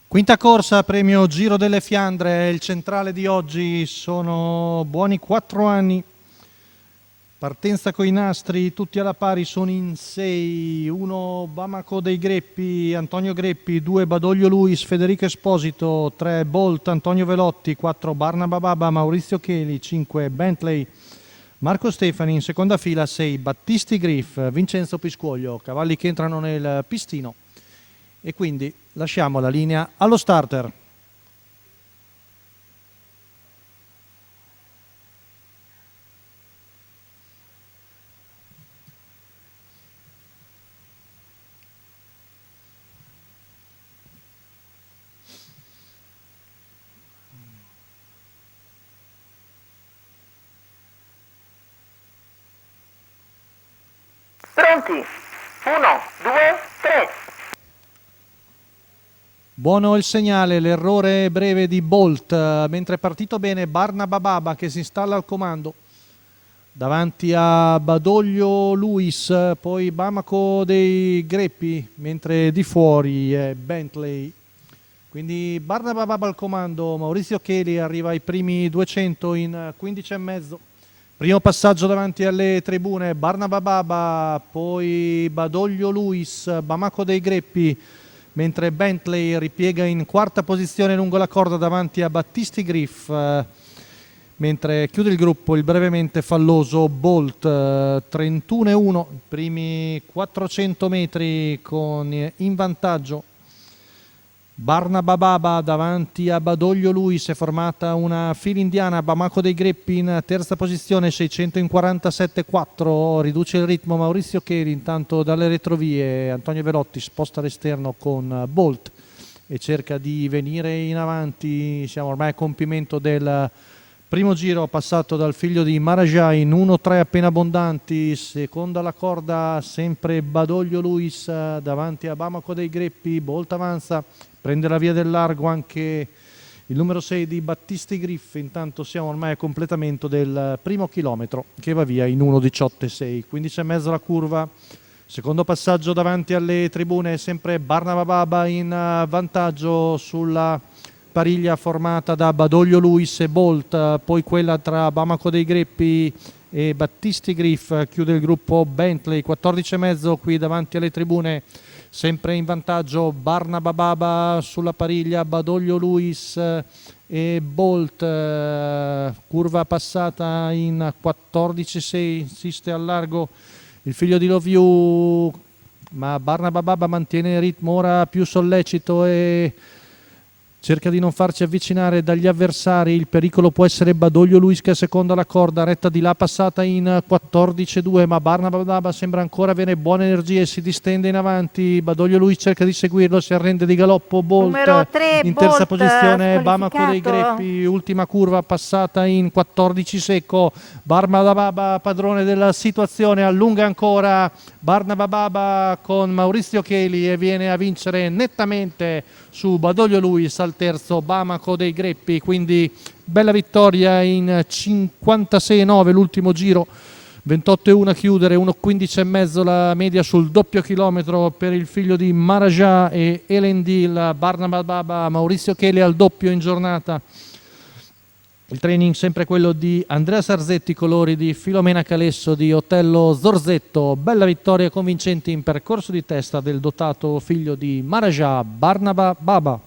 Quinta corsa, premio Giro delle Fiandre, il centrale di oggi sono buoni 4 anni. Partenza coi nastri, tutti alla pari, sono in 6. 1 Bamako dei Greppi, Antonio Greppi, 2 Badoglio Luis, Federico Esposito, 3 Bolt, Antonio Velotti, 4 Barnaba Baba, Maurizio Cheli, 5 Bentley, Marco Stefani, in seconda fila 6 Battisti Griff, Vincenzo Piscuoglio, cavalli che entrano nel pistino. E quindi lasciamo la linea allo starter. Pronti? 1, 2, 3. Buono il segnale, l'errore breve di Bolt, mentre è partito bene Barnaba Baba che si installa al comando. Davanti a Badoglio Luis, poi Bamako dei Greppi, mentre di fuori è Bentley. Quindi Barnaba Baba al comando, Maurizio Cheli arriva ai primi 200 in 15,5. Primo passaggio davanti alle tribune, Barnaba Baba, poi Badoglio Luis, Bamako dei Greppi, mentre Bentley ripiega in quarta posizione lungo la corda davanti a Battisti Griff, mentre chiude il gruppo il brevemente falloso Bolt, 31,1, primi 400 metri con in vantaggio. Barnaba Baba davanti a Badoglio Luis, è formata una fila indiana, Bamako dei Greppi in terza posizione, 600 in 47,4, riduce il ritmo Maurizio Cheli, intanto dalle retrovie Antonio Velotti sposta all'esterno con Bolt e cerca di venire in avanti. Siamo ormai a compimento del primo giro, passato dal figlio di Marajà in 1-3 appena abbondanti, seconda la corda sempre Badoglio Luis davanti a Bamako dei Greppi, Bolt avanza, prende la via del largo anche il numero 6 di Battisti Griff. Intanto siamo ormai a completamento del primo chilometro che va via in 1:18,6, 15,5 la curva. Secondo passaggio davanti alle tribune, sempre Barnaba Baba in vantaggio sulla pariglia formata da Badoglio Luis e Bolt, poi quella tra Bamako dei Greppi e Battisti Griff, chiude il gruppo Bentley, 14,5 qui davanti alle tribune, sempre in vantaggio Barnaba Baba sulla pariglia, Badoglio Luis e Bolt, curva passata in 14,6, insiste al largo il figlio di Love You, ma Barnaba Baba mantiene il ritmo ora più sollecito e cerca di non farci avvicinare dagli avversari. Il pericolo può essere Badoglio Luis che è seconda alla corda, retta di là passata in 14,2, ma Barnaba Baba sembra ancora avere buone energie e si distende in avanti. Badoglio Luis cerca di seguirlo, si arrende di galoppo Bolt, Numero 3, in terza Bolt, posizione Bamako dei squalificato. Greppi, ultima curva passata in 14 secco. Barnaba Baba padrone della situazione, allunga ancora Barnaba Baba con Maurizio Cheli e viene a vincere nettamente su Badoglio Luis al terzo Bamako dei Greppi, quindi bella vittoria in 56,9 l'ultimo giro, 28,1 a chiudere, 1,15,5 la media sul doppio chilometro per il figlio di Marajà e Elendil. Barnaba Baba, Maurizio Cheli al doppio in giornata. Il training sempre quello di Andrea Sarzetti, colori di Filomena Calesso di Otello Zorzetto. Bella vittoria convincente in percorso di testa del dotato figlio di Marajà, Barnaba Baba.